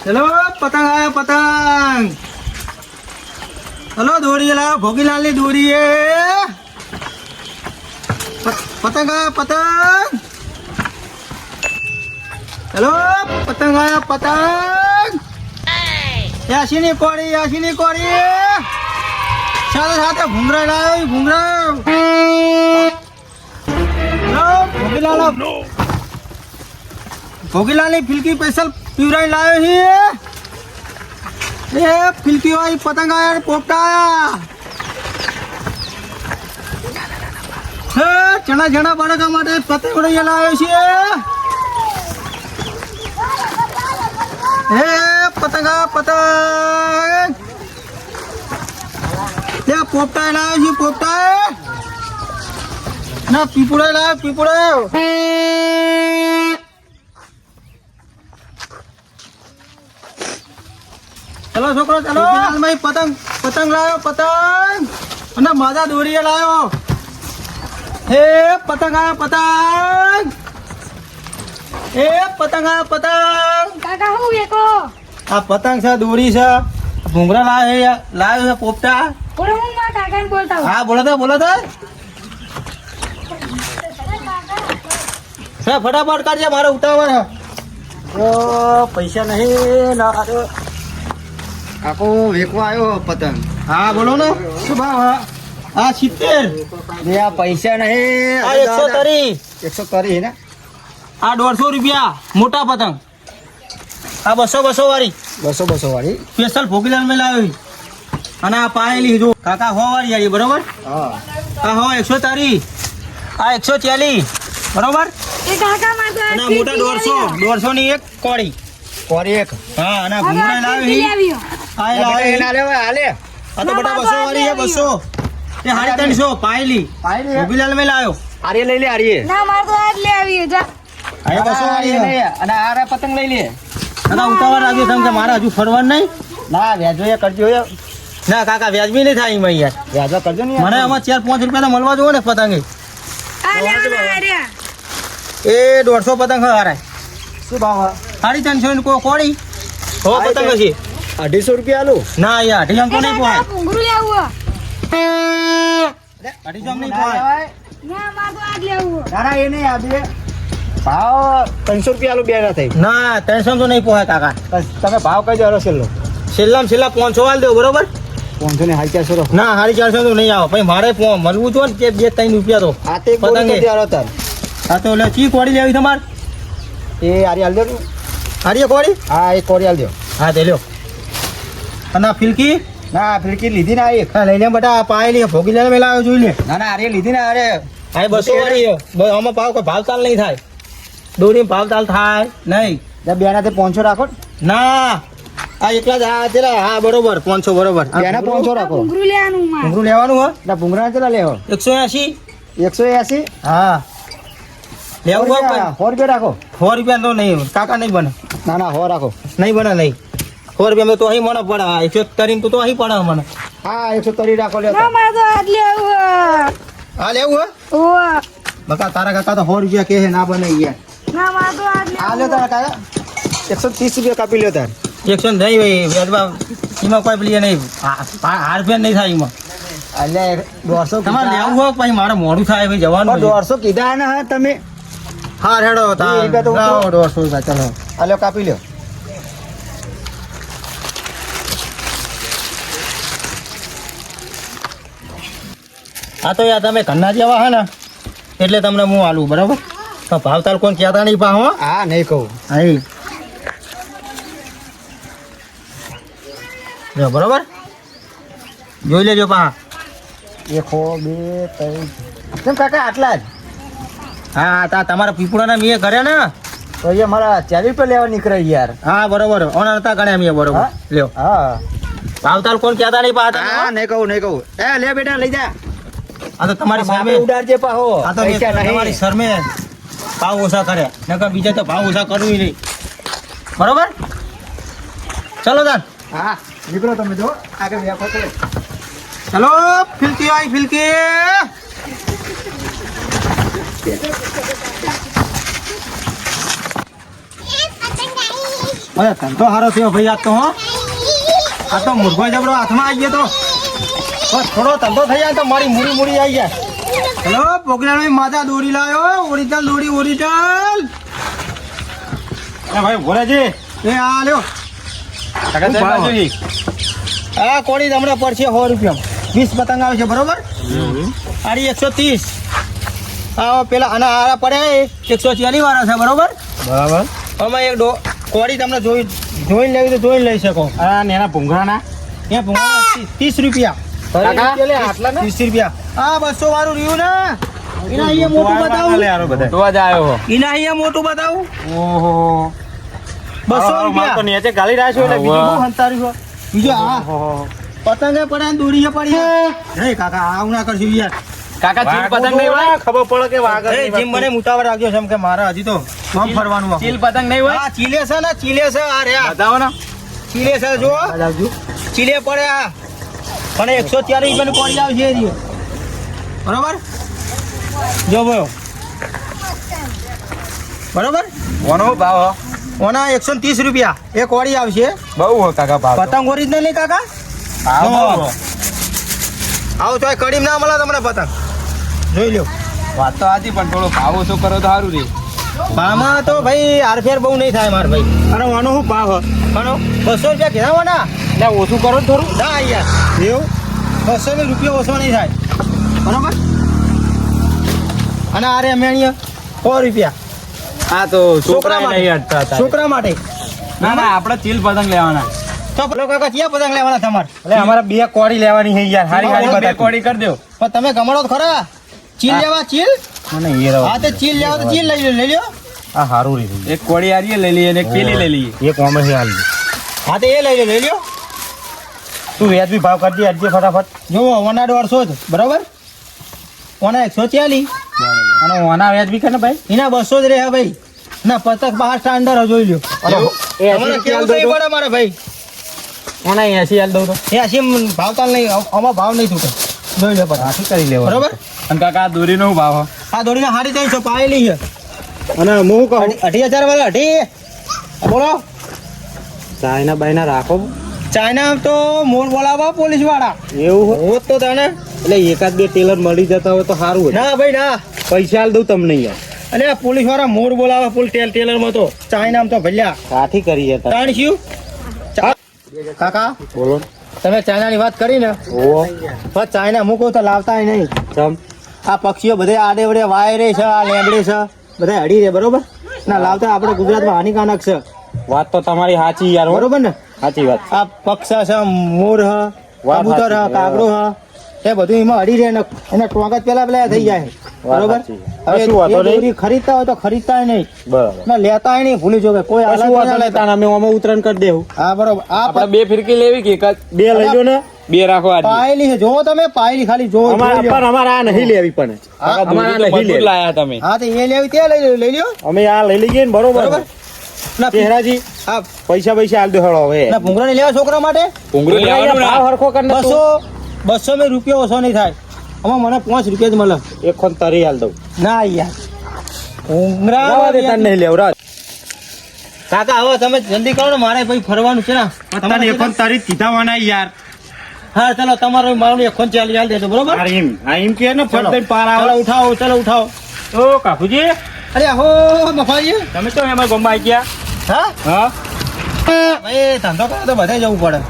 चलो पतंग आया पतंग। चलो दोरी लाओ, भोगीलाल ની दोरी है। पतंग आया पतंग। चलो पतंग आया पतंग। यासीनी कोड़ी साथ साथ घुंघरा लाओ घुंघरा। भोगीलाल ની ફિલકી સ્પેશિયલ પીવરાઈ લાવ્યો છે। એ ફિલકી વાળી પતંગ આયા પોપટા આયા। હે ચણા જણા બાળકા માટે પતંગ ઉડાઈ લાવ્યો છે। હે પતંગ આ પતંગ લે પોપટા લાવ્યો છે પોપટા ના પીપળો લાવ્યો પીપળો। चलो छोकरो चलो भाई पतंग पतंग लायो पतंग અને માદા દોરીએ લાયો। હે પતંગ આ પતંગ એ પતંગ આ પતંગ કાકા હું વેકો આ પતંગ છે દોરી છે ઘુંઘરા લાયો છે પોપટા। બોલો હું મારા કાકાને બોલતા હું। હા બોલો તો ફટાફટ કાઢજે મારે ઉતાવળ છે। ઓ પૈસા નહીં ના કાકો વેકવા આવ્યો પતંગ। હા બોલો ને શું ભાવ? હા 70 ને આ પૈસા નહીં આ 130 130 ને આ 150 રૂપિયા મોટા પતંગ। આ 200 વાળી 200 વાળી સ્પેશિયલ ભોગીલાલ મેં લાવી। અને આ પાયેલી જો કાકા 100 વાળી આવી બરોબર। હા આ 130 આ 140 બરોબર। એ કાકા મારે અને આ મોટા 150 ની એક કોળી। કોરી એક હા અને આ ઘુંઘરા લાવી લાવ્યો આ લાવી ના લેવા હાલે આ તો બટા 200 વાળી છે 200 એ 350 પાયેલી પાયેલી? ભોગીલાલ મેં લાવ્યો। આર્ય લઈ લે આર્ય ના મારે તો આજ લે આવ્યો જા આ 200 વાળી છે। અને આ પતંગ લઈ લે કાકા ઉતાવળ રાખજો તમે કે મારે હજુ ફરવાનું નહીં। ના વ્યાજો એ કરજો ના કાકા વ્યાજબી નહીં થાય એમાં યાર। વ્યાજો કરજો ને મને આમાં 4-5 રૂપિયા તો મળવા જોવો ને પતંગે। આ લેવાના આર્યા એ 150 પતંગ હારાય શું ભાવ 350 ની કોળી 100 પતંગ છે। 250 રૂપિયા આલું ના યાર 250 તો નહીં પોહાય। ઘુંઘરું લેવું 250 નહીં પોહાય। ના મારે તો આજ લેવું ના એ નહીં આ બે ભાવ 300 રૂપિયા આલું બે ના થઈ ના 300 તો નહીં પોહાય કાકા। તમે ભાવ કઈ દો છેલ્લો છેલ્લામાં છેલ્લા 500 વાળ દેવો બરોબર। 500 ને 450 ના 450 તો નહીં આવે ભાઈ મારે મળવું જો ને 2-3 રૂપિયા તો આ તે પતંગે। તાર હા તો એટલે ચી કોળી લેવી તમારે? એ આર્ય હાલ દો હારીએ કોળી? હા એક કોરી હાલ દો હા તે લ્યો। અને આ ફિલકી ના ફિરકી લીધી ના એક હા લઈ લે બેટા આ પાયેલી ભોગીલાલ મેં લાવ્યો જોઈ લે। ના ના આર્ય લીધી ના અરે આ 200 વાળી છે બસ આમાં ભાવ કોઈ ભાવતાલ નહીં થાય। દોરી ભાવતાલ થાય નહીં। બે ના તે 500 રાખો ના આ એકલા જ હા તેલા હા બરોબર 500 બરોબર। બે ના 500 રાખો ઘુંઘરું લેવાનું મારે ઘૂંઘરું લેવાનું હો ના ભૂંગરા કેટલા લેવો 180 180 હા લેવું હોય 100 રૂપિયા રાખો 100 રૂપિયા તો નહીં કાકા નહીં બને ના ના 100 રાખો નહીં બને નહીં 100 રૂપિયા તો અહીં મને પડે 130 તો અહીં પડે મને। હા 130 રાખો લ્યો ના મારે તો આજ લેવું હા લેવું હે ઓવા બકા તારા કાકા તો 100 રૂપિયા કહે ના બને યાર। ના મારે તો આજ આ લ્યો લેવું તારા કાકા 130 રૂપિયા કાપી લ્યો તાર 100 નહીં ભાઈ વ્યાજમાં એમાં કોઈ પેલી નહીં હાર ફેર નહીં થાય એમાં। એટલે 100 તમારે લેવું હોય પછી મારે મોડું થાય ભાઈ જવાનું છે। 150 કીધા ને હા તમે હા હેડો એ રૂપિયા તો હું લાવો 150 રૂપિયા ચાલો। આ લ્યો કાપી લ્યો હા તો યાર તમે ઘરના જેવા હે ને એટલે તમને હું આલું બરાબર। તો ભાવતાલ કોણ કહેતા નહીં પા હો। હા નહીં કહું હા જો બરોબર જોઈ લેજો પા। 1 2 3 કેમ કાકા આટલા જ હા તા તમારા પીપળાના મેં કર્યા ને તો એ મારા 40 રૂપિયા લેવા નીકળે યાર હા બરોબર ઓના હતા ગણ્યા મેં બરોબર હા? લ્યો હા ભાવતાલ કોણ કહેતા નહીં પા હા નહીં કહું એ લે બેટા લઈ જા આ તો તમારી સામે ઉડાડજે પાહો આ તો મેં પૈસા તમારી નહીં શરમે ભાવ ઓછા કર્યા નકર બીજા તો ભાવ ઓછા કરવું નહીં બરોબર। ચલો તાન હા નીકળો તમે જો આગળ વ્યાપો કરે ચલો ફિલકી આવી ફિલકી અરે ધંધો સારો થયો ભાઈ આજ તો હો. આ તો મુરઘો જબરો હાથમાં આવી ગયો તો બસ થોડો ધંધો થઈ જાય તો મારી મૂડી આવી જાય. હેલો પોકરાણી માતા દોરી લાવ્યો, ઓરિજિનલ દોરી ઓરિજિનલ. ભાઈ ભોરાજી એ આ લ્યો કાકા સાહેબ ભાવ? બાજુજી. આ કોળી તમને પડશે 100 રૂપિયા. 20 પતંગ આવે છે બરોબર. આરી 130. આ પેલા અને આ પડ્યા એ 140 વાળા છે બરોબર. બરાબર. આમાં એક કોળી તમને જોઈને લેવી તો જોઈને લઈ શકો. આ નેના ભૂંગળાના ત્યાં ભૂંગળા 30 રૂપિયા. કાકા? 30 રૂપિયા. આ 200 વાળું રહ્યું ને એના અહીંયા મોટું બતાવું. તો જ આવ્યો હો. એના અહીંયા મોટું બતાવું. ઓહો 200 રૂપિયા. નીચે ગાલી રાખ્યો એટલે બીજું બહુ હંતાર્યું છે. બીજું આ ઓહો. પતંગે પડ્યા ને દોરીએ પડી. હે કાકા આવું ના કરશું યાર. કાકા ચીલ પતંગ નહીં હોય? ખબર પડે કે વાગર એ જીમ મને મુતાવર રાખ્યો છે એમ કે મારે હજી તો ગામ ફરવાનું છે. ચીલ પતંગ નહીં હોય? આ ચીલે છે ને ચીલે છે આ રહ્યા. બતાવો ને. ચીલે છે જો ચીલે પડ્યા પણ 140 રૂપિયાનું કોળી આવશે એ રહ્યું. બરોબર જો બોલો બરોબર. કોનો ભાવ હો? ઓના 130 રૂપિયા એક કોળી આવશે. બહુ હો કાકા ભાવ તો. પતંગ ઓરિજિનલ નહીં કાકા. ભાવ બહુ હો. આવો તો કડીમ ના મળે તમને પતંગ જોઈ લ્યો. વાત તો સાચી પણ થોડો ભાવ ઓછો કરો તો સારું રે. ભાવમાં તો ભાઈ આરફેર બહુ નહીં થાય મારે ભાઈ. અરે આનો શું ભાવ હો? આનો 200 રૂપિયા કીધા ના એટલે ઓછું કરો ને થોડું. ના યાર એવું 200 રૂપિયા ઓછો નહીં થાય બરોબર. અને આરે મેણીએ 100 રૂપિયા હા તો છોકરા માટે. નહીં અટતા હતા. છોકરા માટે. ના ના આપણે ચીલ પતંગ લેવાના. તો પેલો કાકા ક્યાં પતંગ લેવાના તમારે? એટલે અમારે 2 કોડી લેવાની છે યાર. હારી હારી બે બતા કોડી કરી દો. પણ તમે ગમડો તો ખરા. ચીલ લેવા ચીલ. મને એ રહો. હા તો ચીલ લેવા તો ચીલ લઈ લ્યો. આ હારું રે. એક કોડી આરીએ લઈ લઈએ અને એક પેલી લઈ લઈએ. એક ઓમે છે હાલ. હા તો એ લઈ લ્યો. તું વ્યાજબી ભાવ કરી દે અડજે ફટાફટ. જુઓ ઓના 150 જ બરોબર. ઓના 140 અને ઓના વ્યાજબી કરે ને ભાઈ. એના 200 જ રહ્યા ભાઈ. ના પતંગ બહાર સ્ટાન્ડર્ડ જોઈ લ્યો. એ તમારે કેવું નહીં પડે મારે ભાઈ. ઓના 80 હાલ દઉં તો. એ આશી ભાવતાલ નહીં આમાં ભાવ નહીં તૂટે જોઈ લો પછી આથી કરી લેવા. બરોબર. અને કાકા આ દોરીનો શું ભાવ હો? આ દોડીને 350 પાયેલી છે. અને હું કહું 28000 વાળા 80. બોલો ચાઇના બાયના રાખો. ચાઇના તો મોર બોલાવા પોલીસ વાળા. એવું હો? હોત તો તને એટલે એકાદ 2 ટેલર મળી જતા હોય તો સારું હોય. ના ભાઈ ના. પૈસા હાલ દઉં તમને યાર. અને આ પોલીસ વાળા મોર બોલાવા ફૂલ ટેલરમાં તો ચાઇના તો ભલ્યા કાઠી કરી જતા. તાણશ્યું. કાકા બોલો. તમે ચાઇનાની વાત કરી ને ઓહો. બસ ચાઇના મૂકો તો લાવતા નહીં. ચમ. આ પક્ષીઓ બધે આડે વડે વાયરે છે, આ લેબડે છે, બધા હડી રે બરોબર. ના લાવતા આપણે ગુજરાતમાં હાનિકારક છે વાત તો તમારી સાચી યાર. હો. બરોબર ને. સાચી વાત. આ પક્ષા છે, મોર હ, વાત કબૂતર હ, સાચી. કાગડો હ, એ બધું એમાં હડી રહે ને એના ટોંકા જ પેલા થઈ જાય બરોબર. સાચી. હવે કશું વાંધો એ નહીં. દોરી ખરીદતા હોય તો ખરીદતા નહીં બરાબર. ના લેતા નહીં ભૂલી જો કોઈ કશું આલા વાંધો ના નહીં. લેતા. તાણ અમે ઓમાં ઉતરાણ કરી દેવું. હા બરોબર. આ આપણે 2 ફિરકી લેવી કે એક જ? 2 લઈ લો ને. 2 રાખો આજે. પાયેલી છે જોવો તમે પાયેલી ખાલી જોવો અમારા જોઈ લ્યો. પણ અમારે આ નહીં લેવી પણ. હા, અમારે આ નહીં લાયા તમે. હા તો એ લેવી તે લઈ લ્યો અમે આ લઈ લઈએ ને બરોબર. બરોબર. ના ચહેરાજી આ પૈસા હાલ દો હળો હવે. ના ભૂંગળા લેવા છોકરા માટે ભૂંગળું લેવાનું ભાવ હરખો કર ને 200 में રૂપિયા ઓછો નહીં થાય. આમાં મને 5 રૂપિયા જ મળે. એક ખોન તરી હાલ દઉં. ના યાર ભૂંગળા રવા દે તાર નહીં લેવ રાજ. કાકા હવે તમે જલ્દી કરો ને મારે ભાઈ ફરવાનું છે ને. તને એક ખોન તરી કીધા વાના યાર. હા ચલો તમારો મારું એક ખોન ચાલી હાલ દેજો બરોબર. આ એમ કે ને ફટ દઈને પાર ચલો આવો. ઉઠાવો ચલો ઉઠાવો. ઓ કાકુજી અરે હો મફાજી તમે તો એમાં ગમવા આવી ગયા. હા હા ભાઈ ધંધો કરે તો બધે જવું પડે.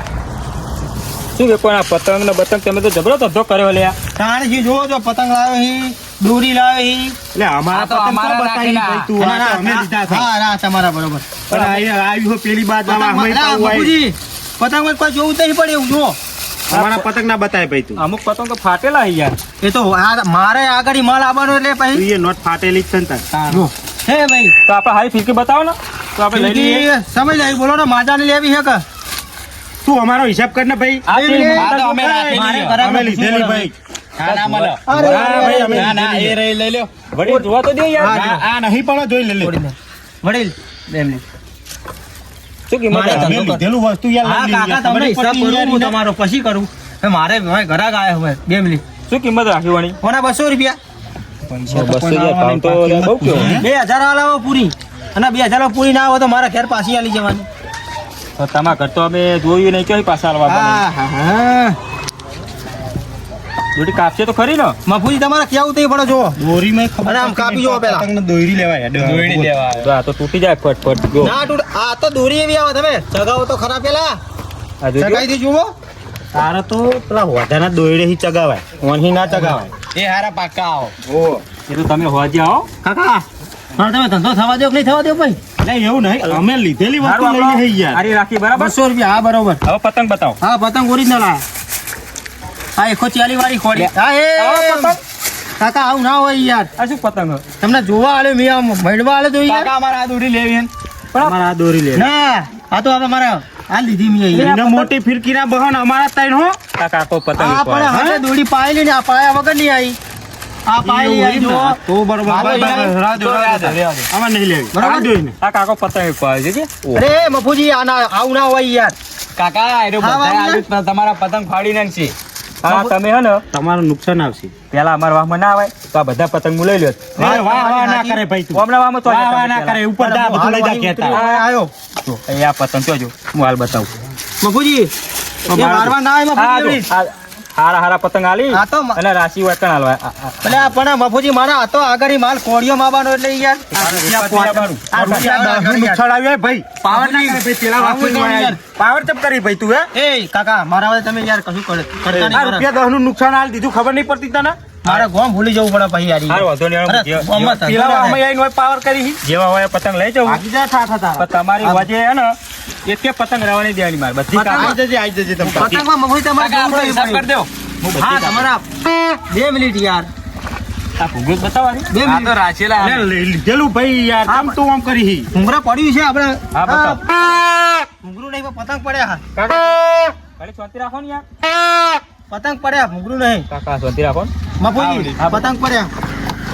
શું કે કોઈ આ પતંગ ને બતંગ તમે તો જબરો ધંધો કર્યો લ્યા. તાણજી જોવો છો પતંગ લાવ્યો હી દોરી લાવ્યો હી. એટલે અમારા તો અમારા બતાવી ભાઈ તું આ તો અમે લીધા છે. હા ના તમારા બરોબર. પણ અહીંયા આવ્યું પેલી બાદ અમે બાપુજી પતંગ કોઈ જોવું નહીં પડે એવું જો. અમારા પતંગ ના બતાય ભાઈ તું. અમુક પતંગ તો ફાટેલા યાર. એ તો મારે આગળ માલ આવવાનો એટલે પછી એ નોટ ફાટેલી જ છે ને તાર. જો હે ભાઈ તો આપણે હારી ફિરકી બતાવો ને તો આપણે લઈ લઈએ. સમજ આવી બોલો ને માજાને લેવી છે કે તું અમારો હિસાબ કર ને ભાઈ. આ તો અમે રાખેલી છે. અમે લીધેલી ભાઈ. અરે, હા ભાઈ અમે લીધેલી. લઈ લ્યો વળી જોવા તો દે યાર. હા, આ નહીં પણ જોઈ લે લે. વડીલ બે મિનિટ. શું કિંમત મારે અમે ધંધો કર. લીધેલું વસ્તુ યાર હા લઈ લઈએ. કાકા તમને ખબર હિસાબ પડી કરું યાર હું એને. તમારો પછી કરું. હવે મારે ઘરાક આવ્યા હવે 2 મિનિટ. શું કિંમત રાખી વળી? કોના 200 રૂપિયા પૈસા તો કોઈ લાવવાના નહીં, બહુ કેવું. 2000 આલાવો પૂરી અને 2000 પૂરી ના આવે તો મારા ઘેર પાછી આલી જવાની. તો તમારા ઘર તો અમે જોયું નહીં ચોઈ પાછા હાલવા બને. આહાહા. દોરી કાપશે તો ખરી ને. મફુજી તમારે કેવું તે પડો જો દોરીમાં ખબર અને આમ કાપી જોવો પહેલા. પતંગને દોરી લેવાય દોરી લેવાય તો આ તો તૂટી જાય ફટ જો ના તૂટ આ તો દોરી એવી આવે તમે ચગાવો તો ખરા પેલા આ જોજો. ચગાઈ દી જુઓ તારે તો પેલા હોધાના દોયડે થી ચગાવાય ઓનથી ના ચગાવાય એ હારા પાક્કા આવો ઓ એ તો તમે હોજી આવો. કાકા હા તમે ધંધો થવા દો કે નહીં થવા દો ભાઈ નહીં એવું નહીં અમે લીધેલી વસ્તુ હારું લઈને આપણો હઈ યાર હારી રાખી બરાબર. 200 રૂપિયા હા બરોબર હવે પતંગ બતાવો. હા પતંગ ઓરિજિનલ આ હા 140 વાળી ખોડી હા આવો એ પતંગ. કાકા આવું ના હોય યાર આ શું પતંગ હે? તમને જોવા આલે મેં આમ મળવા આલે તો યાર અમારે આ દોરી લેવી હે અમારે આ દોરી લેવી ના આ તો હવે મારા આ લીધી મેં યાર એને મોટી ફિરકી ના બહન અમારા ત્રણ હો કાકા આખો પતંગ આ પણ ઉપર. હવે દોડી પાયેલી ને આ પાયા વગર નહીં આવી આ પાયેલી આવી જો તો બરોબર હાલો, બસ, બસ, યાર. બસ, રાહ દો, રાહ દો. આમાં નહીં લેવી બરાબર. આ દોરીને. આ કાકો પતંગ ઉપર આવે છે કે? અરે મફુજી આ ના આવું ના હોય યાર કાકા એનો હા, બધાય વાંધો આલુ જ તમારા પતંગ ફાડી નાખશે. હા તમે હે ને તમારું નુકસાન આવશે પેલા અમારા વાહમાં ના આવે તો આ બધા પતંગ હું લઈ લ્યો. વાહ વાહ ના કરે ભાઈ તું હમણાં વાહમાં તો વાહ વાહ ના કરે ઉપર જા બધું લઈ જા કહેતા આયો જો, અહીં આ પતંગ જોજો હું હાલ બતાવું. મફુજી એ મારવા ના આવે આ જો, મફુજી આ હારા હારા પતંગ આલી આ તો મ- અને રાશિ વટણ હાલવા. એટલે આ પણ મફુજી મારા આ તો આગળ માલ કોળિયો માવાનો એટલે યાર આ રૂપિયા 10 નું નુકસાન આવ્યું હે ભાઈ પાવર ના કરે ભાઈ પેલા આવું વાપરી નહીં યાર. પાવર ચપ કરી ભાઈ તું હે એ કાકા મારા હવે તમે યાર કશું કરતા આ નહીં રૂપિયા 10 નું નુકસાન આલ દીધું ખબર નહીં પડતી તને મારા ગોમ ભૂલી જવું પડે પછી યાર હારું, વાંધો નહીં. અરે, જે- ગોમમાં જે- પેલા ધંધો વાહમાં ના આઈને હોય પાવર કરી જેવા હોય એ પતંગ લઈ જવું. આગી જા ઠા ઠા પણ તમારી વજે હે ને એકે પતંગ રહેવા નહીં દેવાની મારે બધી પતંગ કાપી. આવી જજે તમે થાય. પતંગમાં મફુજી તમારે કાકા જોવું આપણો પડે. હિસાબ કરી દો. હું બધી હા કાપી. તમારા 2 મિનિટ યાર આ ભૂંગળું જ બતાવવાની. 2 આ તો મિનિટ રાચેલા લે, લીધેલું ભાઈ યાર આમ તું આમ કરી હી ઘૂંઘરા પડ્યું છે આપણે હા, બતાવો. ઘૂંઘરું નહીં પણ પતંગ પડ્યા ખાલી શાંતિ રાખો ને યાર. પતંગ પડ્યા ઘૂંઘરું નહીં કાકા શાંતિ રાખો ને. મફુજી હા, પતંગ પડ્યા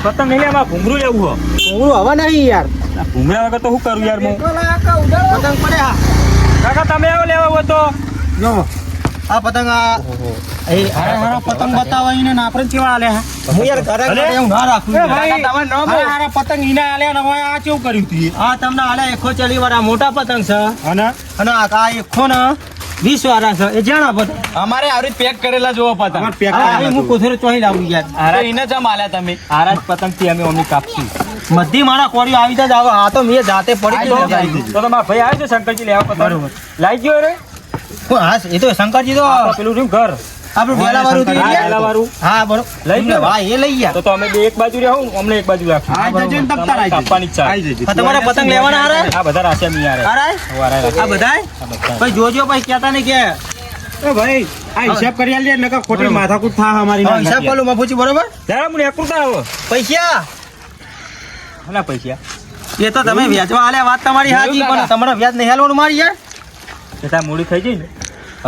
પતંગ નહીં લેવા ભૂંગળું લેવું હો. ઘૂંઘરું હવે નહીં યાર આ ભૂંગળા વગર તો શું કરું યાર હું. પતંગ પડ્યા કાકા તમે આવો લેવા હોય તો જો આ પતંગ આ એ હારા પતંગ બતાવાઈને ને આપણે કેવા આલે હા હું યાર ઘરે અરે, ઘરે એવું ના રાખું એ યાર. ભાઈ, કાકા, તમારું નામ હારા શું? હારા પતંગ ઈના આલ્યા ને હવે આ કેવું કર્યું તું આ તમને આલે 140 વાળા મોટા પતંગ છે અને અને આ 120 વાળા છે એ જાણા પતંગ અમારે આવી પેક કરેલા જોવો પતંગ. તમારે પેક આ કરેલા હું કોથળે ચોહી લાવું યાર તો એને જ આલ્યા તમે. આરા જ પતંગ થી અમે અમને કાપશું. બધી મારા કોળીઓ આવી જ આવે આ તો મેં જાતે પડી તો ગઈ તો તમારા ભાઈ આવ્યો છે શંકરજી લેવા પતંગ. બરોબર. લાઈ ગયો રે હા એ તો શંકરજી તો આ તો પેલું રહ્યું ઘર. આપણું વેલા વાળું હતું હા, એ વેલા વાળું. હા બરોબર લઈ ગયો? વાહ એ લઈ ગયા તો અમે બે એક બાજુ રહ્યા હું અમને એક બાજુ રાખશું. આઈ જજે ને તમ તાર આઈ જજે. કાપવાની જ છે. આઈ જજે. આ તમારે પતંગ લેવાના હારે આ બધા રાશિયા મી યાર. હારે આ બધાય ભાઈ જોજો ભાઈ કહેતા નહીં કે એ ભાઈ આ હિસાબ કરી આલજે નકર ખોટી માથાકૂટ થા અમારી હા, ના હિસાબ કરું મફુજી બરોબર જરા મને એકૃતા આવો. પૈસા હલા પૈસા. એ તો તમે વ્યાજવા આલે વાત તમારી સાચી પણ તમારે વ્યાજ નહીં હાલવાનું મારી યાર કે તાર મૂડી થઈ જઈ ને.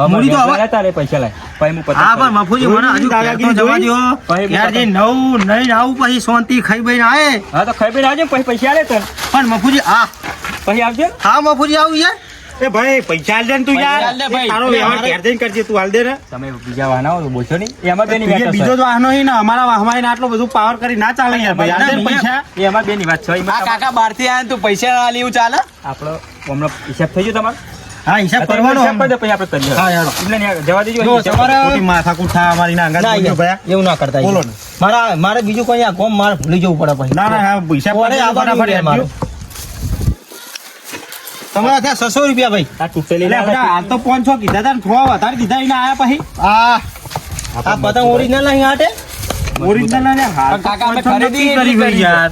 મૂડી તો હવે- લેતા રે પૈસા લાય. પછી હું પતંગ હા પણ કરું. મફુજી મને હજુ દાદાગીરી જવા દો ભાઈ, યાર જે નવું નહીં આવું પછી શાંતિ ખાઈ બઈને આયે હા તો ખાઈ પીને આવજો પછી પૈસા આલે તને. પણ મફુજી આ પછી આવજો ને. હા મફુજી આવું યાર એ ભાઈ પૈસા આલજે ને તું પૈસા યાર આલજે ભાઈ. તારો વ્યવહાર ઘેર જઈને કરજે તું આલ દે ને તમે બીજા વાહના હોય તો બોલશો નહીં. એ અમાર બેની તું વાત બીજો છે. જ વાહનો હી ને અમારા વાહમાં આઈને આટલો બધું પાવર કરી ના ચાલે યાર ભાઈ આલ દે ને પૈસા એ અમાર બેની વાત છે. એમાં આ કાકા બહારથી આયા ને તું પૈસા ના આલી એવું ચાલે? આપણો હમણાં હિસાબ થઈ ગયો તમારો. હા હિસાબ કરવાનો કરવાનો હિસાબ કરી દો પછી આપણે કરીએ. હા, યાર. એમને ન્યા જવા દેજો. જો, હિસાબ તમારે- ખોટી માથાકૂટ થા અમારી ના અંગાત ના બોલજો યાર, ભાઈ એવું ના કરતા બોલો યાર. મારે બીજું કોઈ આ કોમ મારે ભૂલી જવું પડે પછી ના ના હા હિસાબ કોને કરી આવવાનું ફટાફટ યાર મારું? તમારા ત્યાં 600 રૂપિયા ભાઈ આ તૂટેલી એટલે આપણે હાલ તો 500 કીધા તા ને 6 વધારે કીધા એને આયા પછી આ આ પતંગ ઓરિજિનલ અહીં હાટે ઓરિજિનલ ને હાલ પણ કાકા અમે 500 ખરીદી નક્કી કરી એટલી હોય યાર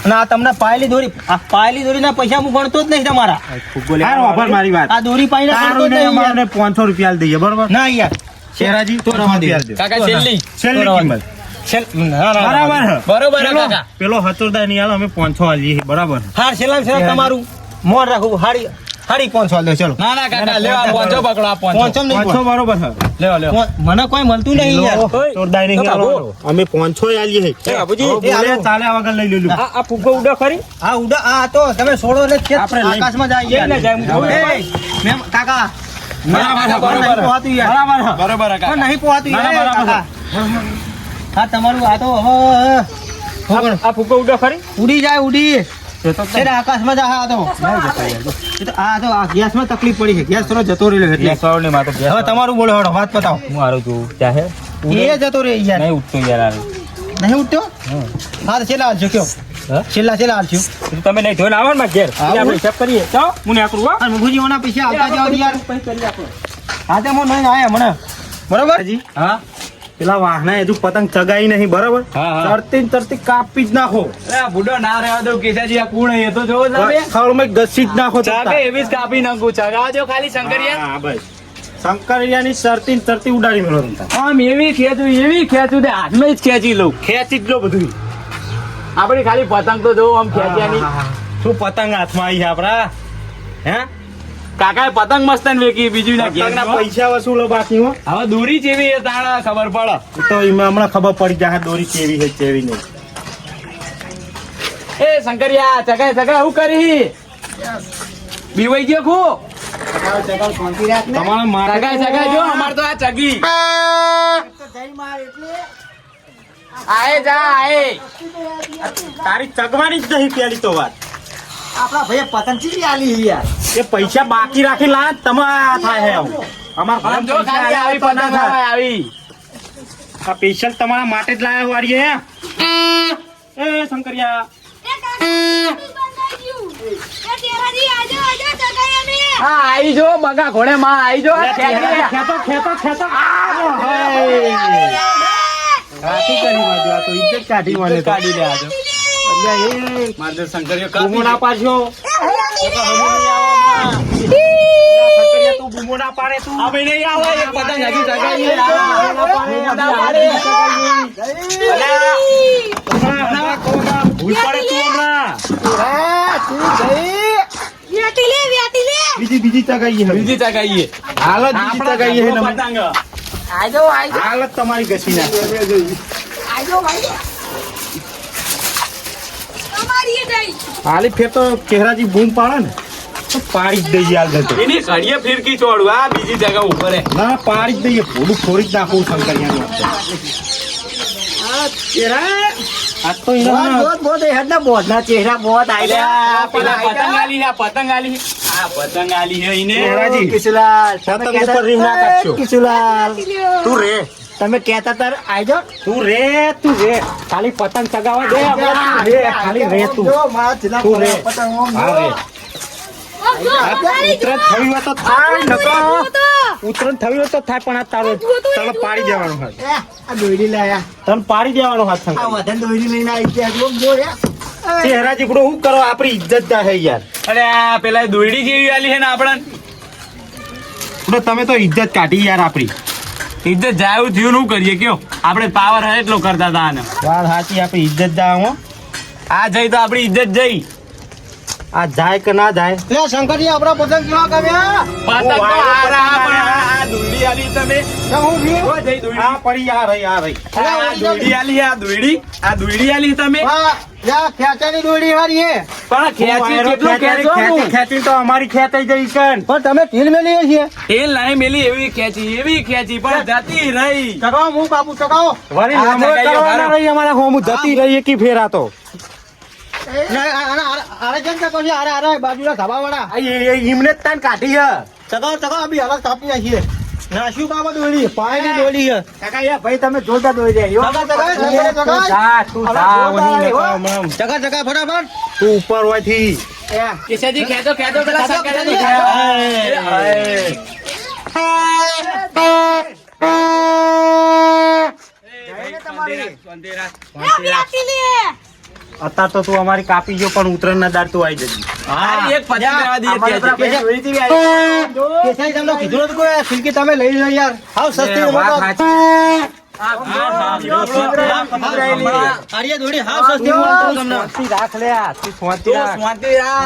અને આ તમને પાયેલી દોરી આ પાયેલી દોરીના પૈસા હું ગણતો જ નહીં તમારા ફૂગો હાર વાપર મારી વાત આ દોરી પાઈને ગણતો તારું જ ને નહીં યાર. અમારે 500 રૂપિયા આલ દઈએ બરોબર ના યાર શેરાજી તો રવા દે. રૂપિયા આલ દે. કાકા છેલ્લી. છેલ્લી તો રવા કિંમત ના, ના, ના. બરાબર હે. બરોબર હે પેલો- કાકા. પેલો હચોરદાર ની હાલ અમે 500 આલીએ બરાબર હાર છેલ્લા છેલ્લા તમારું મોન રાખવું હાડી 550 લે ચલો ના ના કાકા લેવા પોંચો પકડો આ પોંચો. 500 નહીં 500 બરોબર હે લેવો લેવો. મને કોઈ મળતું નહીં યાર હચોરદાર ની તો હાલ બાબુ. અમે 500 આલીએ હે. એ બાબુજી, હવે એ બોલે હાલો. ચાલ્યા વગર લઈ લેલું આ ફૂગો ઉડો ખરી. આ ઉડા આ તો તમે છોડો એટલે ખેત આપણે લઈ- આકાશમાં જાય લઈને જાય, હું જોઉં યાર. છું. એ, મેમ કાકા બરાબર હે, નહીં પોહાતું યાર. બરાબર હે. બરોબર હે પણ કાકા. નહીં પોહાતું ના, યાર, ના, બરાબર. કાકા. હા તમારું આ તો હવે આ ફૂગો ઉડો ખરી. ઉડી જાય ઉડી એ તો છે ને આકાશમાં જ આ તો એ તો આ ગેસમાં તકલીફ પડી છે ગેસ થોડો જતો રહ્યો એટલે ગેસ વાળો ની માથે ગેસ હવે તમારું બોલો હેડો વાત બતાવો હું હારું જોઉં ત્યાં હે એ જતો રહ્યો યાર નહીં ઉઠતો યાર હારું નહીં ઉઠ્યો હા તો છેલ્લા હાલશો કયો હા? છેલ્લા હાલશો તો તમે નહીં ધોઈને આવો ને મારા ઘેર એટલે આપણે હિસાબ કરીએ ચાલો હું ને આકરું અને મુખુજીઓના પૈસા આવતા જાવ યાર હા તે મને નહીં આયા મને બરોબર જી હા પેલા વાહના હજુ પતંગ ચગાઈ નહીં બરાબર હા, હા. તરતી કાપી જ નાખો અરે આ બુડો ના રહેવા દો કેસાજી આ કુણ એ તો જોવો તમે ખળમાં ઘસી જ નાખો ચાકે એવી જ કાપી નાખું ચગાવજો ખાલી શંકરિયા હા બસ શંકરિયાની તરતી ઉડાડી મેળો તમતા આમ એવી ખેંચું તે હાથમાં જ ખેંચી લઉં ખેંચી જ લો બધું આપડી ખાલી પતંગ તો જોવો આમ ખેંચ્યાની શું પતંગ હાથમાં આવી છે આપડા હે કાકાએ પતંગ મસ્ત ને વેકી બીજું ના પતંગના ઘેર પૈસા વસૂલો બાકી હો હવે દોરી જેવી એ તાણા ખબર પડે તો એમાં હમણાં ખબર પડી જાય દોરી કેવી છે કેવી નહીં એ શંકરિયા ચગાય હું કરી બીવાઈ ગયો ખુ તમારા માટે ચગાય જો અમાર તો આ ચગી આએ જા આએ તારી ચગવાની જ નહીં પેલી તો વાત આપણા ભાઈ પતંગ ચીલી આલી યાર એ પૈસા બાકી રાખી લા તમે આ થાય હે આવું. અમાર આમ જો ખાલી આવી પતંગ આવે આવી આ સ્પેશિયલ તમારા માટે જ લાયા વાળીએ એ શંકરિયા હા આઈ જો બગા ઘોડે માં આઈ જો ખેતો કાઢી કરી બાજુ આ તો ઇજ્જત કાઢી વાલે તો કાઢી લે આજો અલ્યા એ મારે શંકરિયો બૂમો ના પાડજો તું બૂમો ના પાડે તું હવે નહીં આવે એક પતંગ હજી ચગાઈ ભૂલ પડે તું હમણાં બીજી ચગાઈએ હવે. બીજી ચગાઈએ હાલત બીજી ચગાઈએ હે નમો. પતંગ હાલત તમારી ઘસી નાખી હાલી ફેર તો ચહેરાજી બૂમ પાડે ને તો પાડી જ દઈએ હાલ જતો એની ઘડીએ ફિરકી છોડું આ બીજી જગા ઉપર હે. ના પાડી જ દઈએ ભોડું ફોડી જ નાખવું શંકરિયાનું આ તો એના ચહેરા બહોત અલ્યા, પેલા પતંગ આલી હે, પતંગ આલી હે. આ પતંગ આલી હે ઈને. ચહેરાજી કિશુલાલ પતંગ ઉપર રીંગ ના કાઢશો. કિશુલાલ તું રે તમે કહેતા તાર આજો તું રે ખાલી પતંગ ચગાવવા દે આપણે. રે ખાલી રે તું તું રે હા રે ઉતરણ થયું હોય તો થાય નકો ઉતરણ થયું હોય તો થાય પણ આ તારો તને પાડી દેવાનો હાથ આ દોરી લાયા તને પાડી દેવાનો હાથ આ શંકર વધન દોરી લઈને આવી ગયા જો જો યાર ચહેરાજી બડો શું કરો આપણી ઇજ્જત જાહે યાર અરે આ પેલા દોયડી જેવી આલી હે ને આપણને બડો તમે તો ઇજ્જત કાઢી યાર આપણી ઇજ્જત જાય એવું થયું નું કરીએ કયો આપણે પાવર હે એટલો કરતા હતા આને વાત સાચી આપણી ઇજ્જત જાય હો આ જઈ તો આપણી ઇજ્જત જઈ આ જાય કે ના જાય લે શંકરજી આપણા પતંગ કેવા કાવ્યા પતંગ તો હારા પણ આ દોયડી આલી તમે હું ભી ઓ જઈ દોયડી આ પડી આ રહી આ દોયડી આલી હે, આ દોયડી આલી તમે યા ખેંચાની દોડી હારી હે પણ ખેંચી કેટલું ખેંચો હું? ખેંચી તો અમારી ખેંચાઈ જઈ કન પણ તમે ઢીલ મેલી છે તેલ નહીં મેલી એવી ખેંચી પણ જતી રહી ચગાવો હું બાપુ ચગાવો વળી હા, લાંબો ચગાઈએ, કરવાના બરાબર. રહી અમારા હોમ જતી રહી કી ફેરા તો આરે જેમ કે કહી આરે બાજુના ધાબા વાળા ઈમને જ તાન કાઢી હે ચગાવો અભી અલગ કાપી નાખીએ ના શું બાબા દોડી પાણી દોડી હે કાકા યાર ભાઈ તમે જોરદાર દોરી રહ્યા જગા ફટાફટ તું ઉપર હોય થી કેસાજી ખેંચો પેલા શંકરજી અત્યારે તો તું અમારી કાપી ગયો પણ ઉતરણ ના દાર તું આવી જતી હા એક પતંગ કરવા દઈએ ખેંચી. કેસાઈ તમને કીધું નતું કોઈ ફિલકી તમે લઈ લો યાર હાવ સસ્તી આર્ય દોડી હાવ સસ્તી મળતો તમને રાખ લે આ તું તો સ્વાતિ રાખ.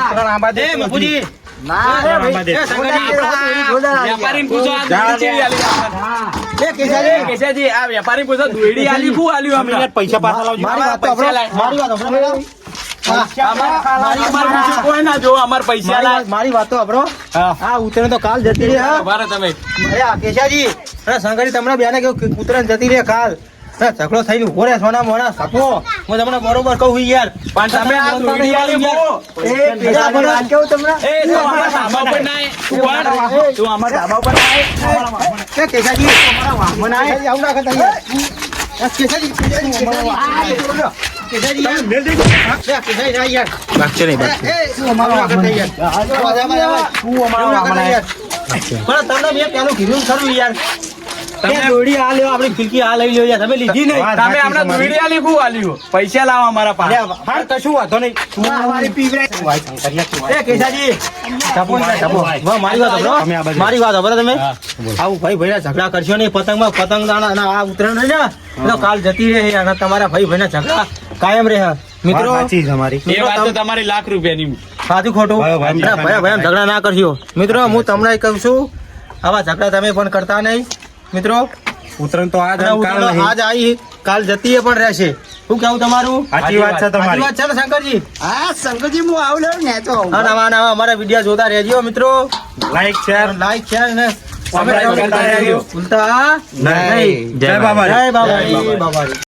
ઉતરણ આંબા દે મફુજી ના રે ભાઈ દે. વેપારીને પૂછો આ દોયડી કેવી આલી આપણને? એ કેસાઈ કેસાજી આ વેપારી પૂછો દોયડી આલી શું આલ્યું અમને અમને? પૈસા પાછા લાવજો મારી વાત તો પૈસા સાંભળો. મારી વાત સાંભળો. અમાર પૂછ્યું કોઈ ના જો અમાર પૈસા લાય. મારી વાતો આપણો આ ઉતરણ તો કાલ જતી રહી હા ઉભા રહો તમે. અરે આ કેશાજી અરે શંકરી તમને બેને કેવું ઉતરણ જતી રહી કાલ ઝઘડો થઈને ઉભો રહે સોના મોના સપો હું તમને બરોબર કહું છું યાર પણ તમે આ દોરડી આલી બહુ. કેવું તમને એ તું અમારા ધાબા પર ના આય. તું કોણ? તું અમારા ધાબા પર ના આય. કે કેસાજી તમારા વાહમાં ના આય. આવું ના કરતા યાર કેસાજી કેસાજી યાર કેસાજી ના યાર બાકી નહીં તું અમારો વાહમાં યાર તું અમારો વાહમાં યાર પણ તમને મેં પેલું કીધું ખરું યાર તમે દોડી આ લ્યો આપણી ફિરકી આ લઈ લ્યો યાર તમે લીધી નહીં તમે હમણાં દોરડી આલી શું આલ્યું? પૈસા લાવો અમારા પાસે. હા કશું વાંધો નહીં તું અમારી પીવરાય એ કેસાજી ટપો ટપો વાહ મારી વાત સાંભળો મારી વાત સાંભળો તમે આવું ભાઈ ભાઈના ઝઘડા કરશો નહીં પતંગમાં પતંગ દાણા આ ઉતરણ રહે ને તો કાલ જતી રહે અને તમારા ભાઈ ભાઈના ઝઘડા કાયમ રહે મિત્રો એ વાત તો તમારી લાખ રૂપિયાની. સાચું ખોટું ભાઈ ભાઈ ઝઘડા ના કરશો મિત્રો હું તમને કહું છું આવા ઝઘડા તમે પણ કરતા નહીં મિત્રો ઉતરણ તો આજ આજ આવી કાલ જતી પણ રહેશે શું કેવું તમારું સાચી વાત છે તમારી. સાચી વાત છે ને શંકરજી હા શંકરજી હું આવડ્યો ને તો નવા નવા અમારા વિડીયો જોતા રહેજો મિત્રો લાઈક શેર લાઈક શેર ને Subscribe કરતા રહેજો. ભૂલતા નહીં. નહીં જય બાબા જય બાબા જય બાબા